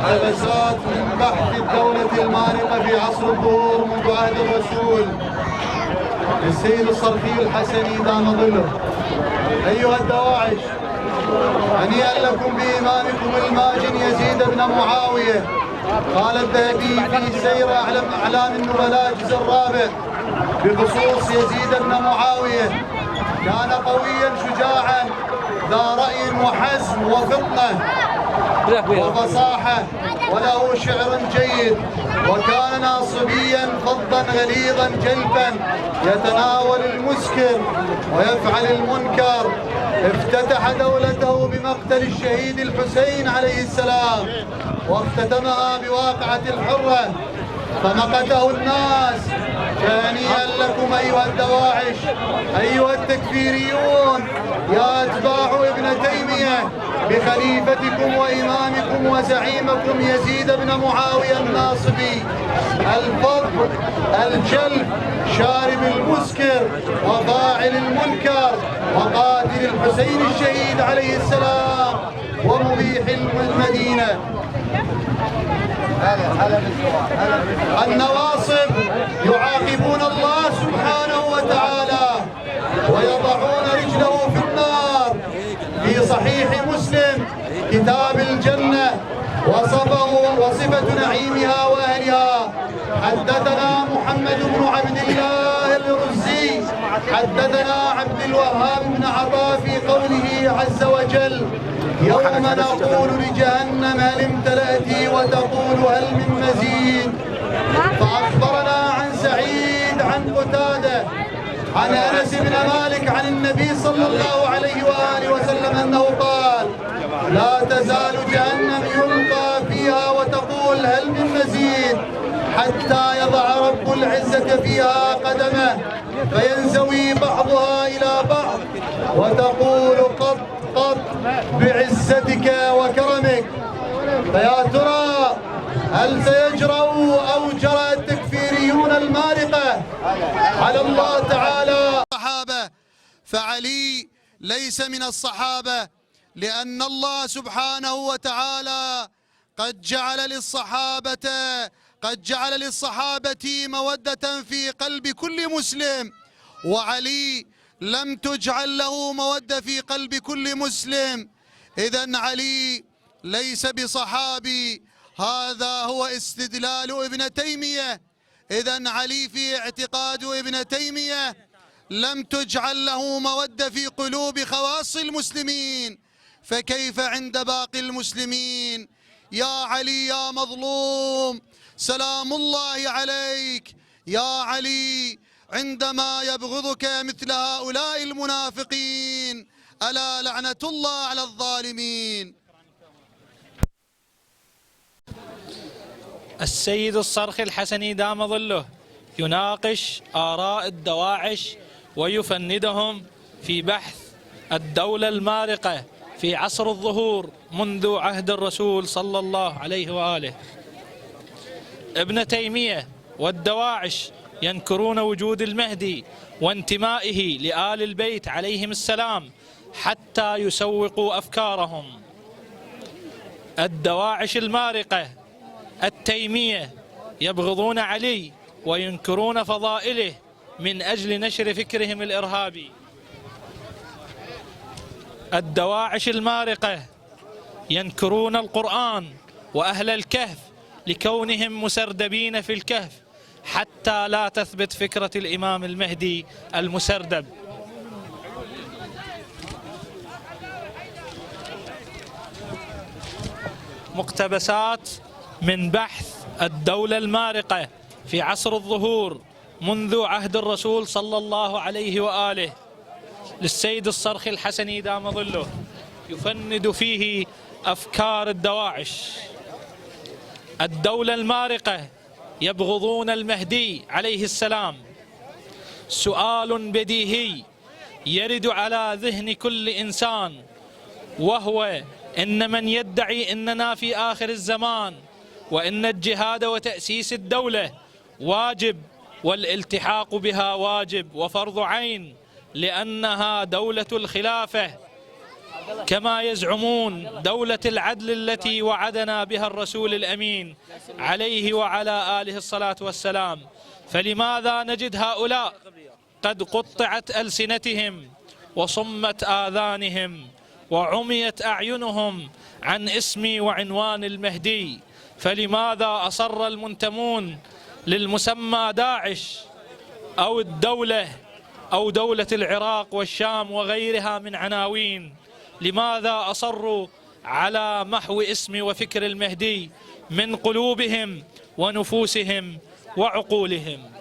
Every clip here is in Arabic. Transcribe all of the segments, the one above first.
مقتبسات من بحث الدولة المارقة في عصر الظهور منذ عهد الرسول للسيد الصرخي الحسني دام ظله. أيها الدواعش، هنيئا لكم بإمامكم الماجن يزيد بن معاوية. قال الذهبي في سير أعلام النبلاء الجزء الرابع بخصوص يزيد بن معاوية: كان قويا شجاعا ذا رأي وحزم وفطنة وفصاحة، وله شعر جيد، وكان ناصبيا فظا غليظا جلفا يتناول المسكر ويفعل المنكر. افتتح دولته بمقتل الشهيد الحسين عليه السلام، واختتمها بواقعة الحرة فمقته الناس. فهنيئا لكم أيها الدواعش، أيها التكفيريون، يا أتباع ابن تيمية، بخليفتكم وإمامكم وزعيمكم يزيد بن معاوية الناصبي الفظ الجلف شارب المسكر وفاعل المنكر وقاتل الحسين الشهيد عليه السلام ومبيح المدينة. النواصب يعاقبون الله سبحانه وتعالى ويضعون رجله في النار. في صحيح مسلم كتاب الجنة وصفة نعيمها وأهلها: حدثنا محمد بن عبد الله الرزي حدثنا عبد الوهاب بن عطاء في قوله عز وجل: يوم نقول لجهنم هل امتلأت وتقول هل من مزيد. فأخبرنا عن سعيد عن قتادة عن أنس بن مالك عن النبي صلى الله عليه وآله وسلم أنه قال: لا تزال جهنم يلقى فيها وتقول هل من مزيد، حتى يضع رب العزة فيها قدمه فينزوي بعضها إلى بعض وتقول: قط قط بعزتك وكرمك. فيا ترى هل سيجرؤ أو جرى التكفيريون المارقة على الله تعالى الصحابة؟ فعلي ليس من الصحابة، لأن الله سبحانه وتعالى قد جعل للصحابة مودة في قلب كل مسلم، وعلي لم تجعل له مودة في قلب كل مسلم. إذن علي ليس بصحابي، هذا هو استدلال ابن تيمية. إذن علي في اعتقاد ابن تيمية لم تجعل له مودة في قلوب خواص المسلمين، فكيف عند باقي المسلمين؟ يا علي يا مظلوم سلام الله عليك يا علي، عندما يبغضك مثل هؤلاء المنافقين، ألا لعنة الله على الظالمين. السيد الصرخي الحسني دام ظله يناقش آراء الدواعش ويفندهم في بحث الدولة المارقة في عصر الظهور منذ عهد الرسول صلى الله عليه وآله. ابن تيمية والدواعش ينكرون وجود المهدي وانتمائه لآل البيت عليهم السلام حتى يسوقوا أفكارهم. الدواعش المارقة التيمية يبغضون علي وينكرون فضائله من أجل نشر فكرهم الإرهابي. الدواعش المارقة ينكرون القرآن وأهل الكهف لكونهم مسردبين في الكهف حتى لا تثبت فكرة الإمام المهدي المسردب. مقتبسات من بحث الدولة المارقة في عصر الظهور منذ عهد الرسول صلى الله عليه وآله للسيد الصرخي الحسني دام ظله، يفند فيه أفكار الدواعش. الدولة المارقة يبغضون المهدي عليه السلام. سؤال بديهي يرد على ذهن كل إنسان، وهو إن من يدعي إننا في آخر الزمان وإن الجهاد وتأسيس الدولة واجب والالتحاق بها واجب وفرض عين لأنها دولة الخلافة، كما يزعمون دولة العدل التي وعدنا بها الرسول الأمين عليه وعلى آله الصلاة والسلام، فلماذا نجد هؤلاء قد قطعت ألسنتهم وصمت آذانهم وعميت أعينهم عن اسم وعنوان المهدي؟ فلماذا أصر المنتمون للمسمى داعش أو الدولة أو دولة العراق والشام وغيرها من عناوين، لماذا أصروا على محو اسم وفكر المهدي من قلوبهم ونفوسهم وعقولهم؟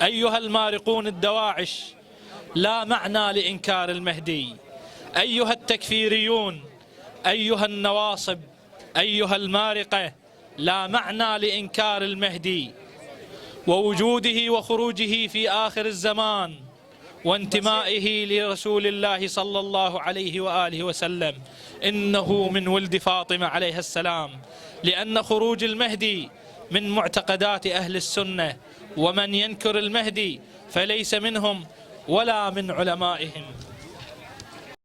أيها المارقون الدواعش، لا معنى لإنكار المهدي. أيها التكفيريون، أيها النواصب، أيها المارقة، لا معنى لإنكار المهدي ووجوده وخروجه في آخر الزمان وانتمائه لرسول الله صلى الله عليه وآله وسلم. إنه من ولد فاطمة عليه السلام، لأن خروج المهدي من معتقدات أهل السنة، ومن ينكر المهدي فليس منهم ولا من علمائهم.